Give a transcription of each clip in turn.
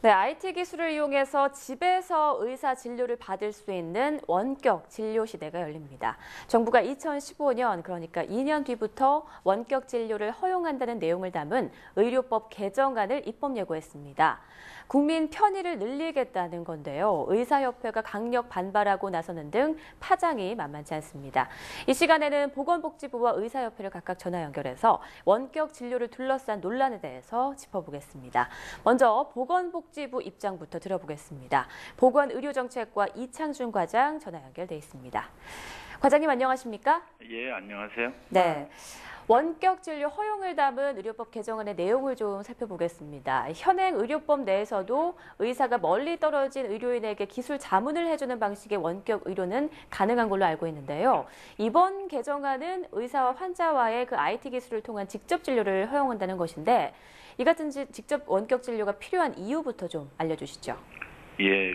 네, IT 기술을 이용해서 집에서 의사 진료를 받을 수 있는 원격 진료 시대가 열립니다. 정부가 2015년, 그러니까 2년 뒤부터 원격 진료를 허용한다는 내용을 담은 의료법 개정안을 입법 예고했습니다. 국민 편의를 늘리겠다는 건데요. 의사협회가 강력 반발하고 나서는 등 파장이 만만치 않습니다. 이 시간에는 보건복지부와 의사협회를 각각 전화 연결해서 원격 진료를 둘러싼 논란에 대해서 짚어보겠습니다. 먼저 보건복지부 입장부터 들어보겠습니다. 보건의료정책과 이창준 과장 전화 연결돼 있습니다. 과장님 안녕하십니까? 예, 안녕하세요. 네. 원격 진료 허용을 담은 의료법 개정안의 내용을 좀 살펴보겠습니다. 현행 의료법 내에서도 의사가 멀리 떨어진 의료인에게 기술 자문을 해주는 방식의 원격 의료는 가능한 걸로 알고 있는데요. 이번 개정안은 의사와 환자와의 그 IT 기술을 통한 직접 진료를 허용한다는 것인데 이 같은 직접 원격 진료가 필요한 이유부터 좀 알려주시죠. 예,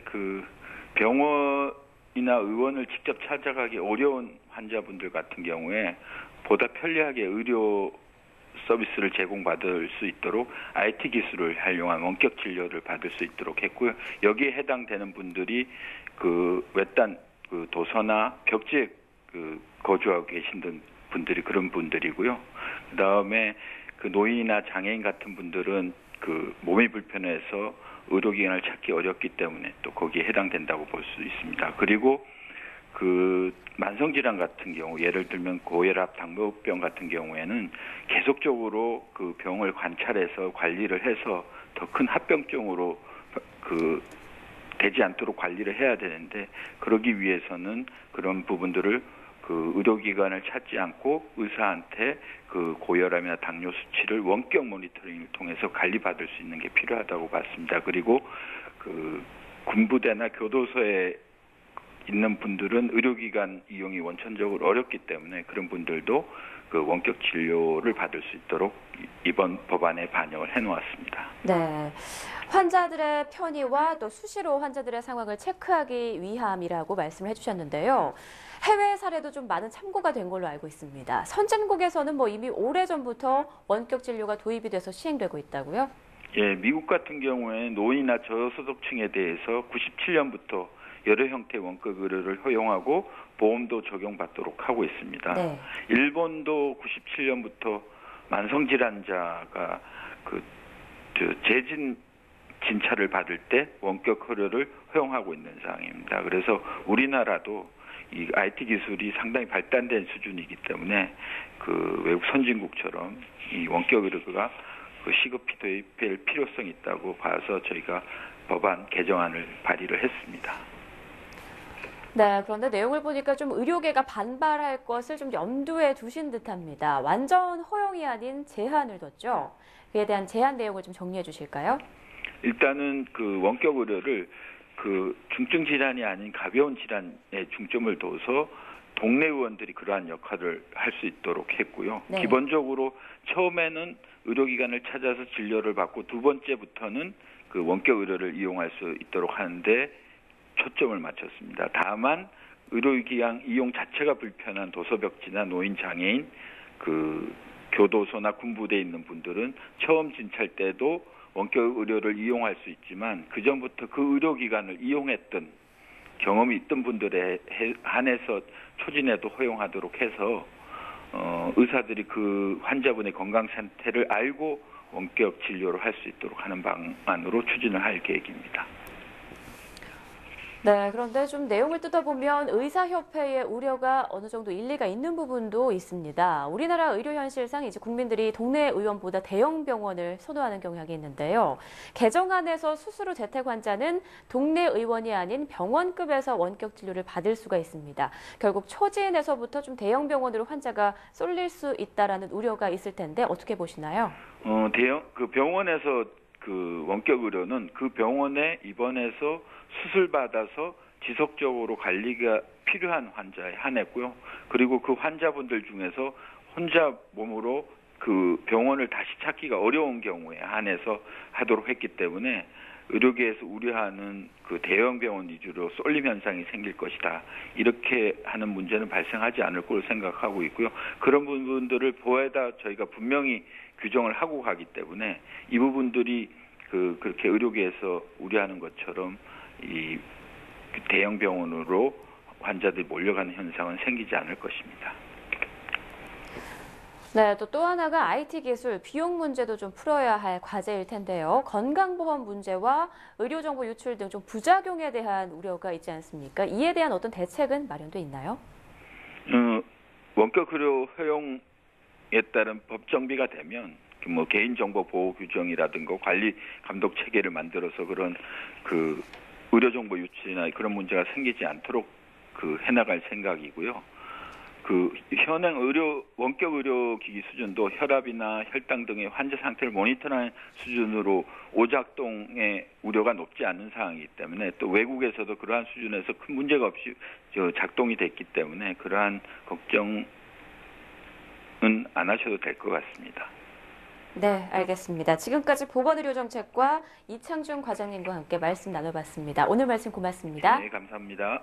병원이나 의원을 직접 찾아가기 어려운 환자분들 같은 경우에 보다 편리하게 의료 서비스를 제공받을 수 있도록 IT 기술을 활용한 원격 진료를 받을 수 있도록 했고요. 여기에 해당되는 분들이 외딴 도서나 벽지에 거주하고 계신 분들이 그런 분들이고요. 그다음에 노인이나 장애인 같은 분들은 몸이 불편해서 의료기관을 찾기 어렵기 때문에 또 거기에 해당된다고 볼 수 있습니다. 그리고 만성질환 같은 경우, 예를 들면 고혈압, 당뇨병 같은 경우에는 계속적으로 그 병을 관찰해서 관리를 해서 더 큰 합병증으로 되지 않도록 관리를 해야 되는데, 그러기 위해서는 그런 부분들을 의료기관을 찾지 않고 의사한테 고혈압이나 당뇨 수치를 원격 모니터링을 통해서 관리받을 수 있는 게 필요하다고 봤습니다. 그리고 군부대나 교도소에 있는 분들은 의료기관 이용이 원천적으로 어렵기 때문에 그런 분들도 원격 진료를 받을 수 있도록 이번 법안에 반영을 해놓았습니다. 네, 환자들의 편의와 또 수시로 환자들의 상황을 체크하기 위함이라고 말씀을 해주셨는데요. 해외 사례도 좀 많은 참고가 된 걸로 알고 있습니다. 선진국에서는 이미 오래전부터 원격 진료가 도입이 돼서 시행되고 있다고요? 예, 미국 같은 경우에 노인이나 저소득층에 대해서 97년부터 여러 형태의 원격 의료를 허용하고 보험도 적용받도록 하고 있습니다. 네. 일본도 97년부터 만성질환자가 재진 진찰을 받을 때 원격 의료를 허용하고 있는 상황입니다. 그래서 우리나라도 이 IT 기술이 상당히 발달된 수준이기 때문에 외국 선진국처럼 이 원격 의료가 시급히 도입될 필요성이 있다고 봐서 저희가 법안 개정안을 발의를 했습니다. 네, 그런데 내용을 보니까 좀 의료계가 반발할 것을 좀 염두에 두신 듯합니다. 완전 허용이 아닌 제한을 뒀죠. 그에 대한 제한 내용을 좀 정리해 주실까요? 일단은 원격 의료를 중증 질환이 아닌 가벼운 질환에 중점을 둬서 동네 의원들이 그러한 역할을 할 수 있도록 했고요. 네. 기본적으로 처음에는 의료기관을 찾아서 진료를 받고 두 번째부터는 원격 의료를 이용할 수 있도록 하는데 초점을 맞췄습니다. 다만 의료기관 이용 자체가 불편한 도서벽지나 노인, 장애인, 교도소나 군부대에 있는 분들은 처음 진찰 때도 원격 의료를 이용할 수 있지만 그 전부터 그 의료기관을 이용했던 경험이 있던 분들에 한해서 초진에도 허용하도록 해서 의사들이 환자분의 건강 상태를 알고 원격 진료를 할 수 있도록 하는 방안으로 추진을 할 계획입니다. 네, 그런데 좀 내용을 뜯어보면 의사협회의 우려가 어느 정도 일리가 있는 부분도 있습니다. 우리나라 의료 현실상 이제 국민들이 동네 의원보다 대형 병원을 선호하는 경향이 있는데요. 개정안에서 수술 후 재택 환자는 동네 의원이 아닌 병원급에서 원격 진료를 받을 수가 있습니다. 결국 초지인에서부터 좀 대형 병원으로 환자가 쏠릴 수 있다라는 우려가 있을 텐데 어떻게 보시나요? 병원에서 원격 의료는 병원에 입원해서 수술받아서 지속적으로 관리가 필요한 환자에 한했고요. 그리고 환자분들 중에서 혼자 몸으로 병원을 다시 찾기가 어려운 경우에 한해서 하도록 했기 때문에 의료계에서 우려하는 대형 병원 위주로 쏠림 현상이 생길 것이다. 이렇게 하는 문제는 발생하지 않을 걸로 생각하고 있고요. 그런 부분들을 보호에다 저희가 분명히 규정을 하고 가기 때문에 이 부분들이 그렇게 의료계에서 우려하는 것처럼 이 대형 병원으로 환자들이 몰려가는 현상은 생기지 않을 것입니다. 네, 또 하나가 IT 기술 비용 문제도 좀 풀어야 할 과제일 텐데요. 건강보험 문제와 의료정보 유출 등 좀 부작용에 대한 우려가 있지 않습니까? 이에 대한 어떤 대책은 마련돼 있나요? 원격 의료 허용에 따른 법 정비가 되면 뭐 개인정보 보호 규정이라든가 관리 감독 체계를 만들어서 그런 그 의료정보 유출이나 그런 문제가 생기지 않도록 해나갈 생각이고요. 현행 원격 의료기기 수준도 혈압이나 혈당 등의 환자 상태를 모니터하는 수준으로 오작동의 우려가 높지 않은 상황이기 때문에 또 외국에서도 그러한 수준에서 큰 문제가 없이 작동이 됐기 때문에 그러한 걱정은 안 하셔도 될 것 같습니다. 네, 알겠습니다. 지금까지 보건의료정책과 이창준 과장님과 함께 말씀 나눠봤습니다. 오늘 말씀 고맙습니다. 네, 감사합니다.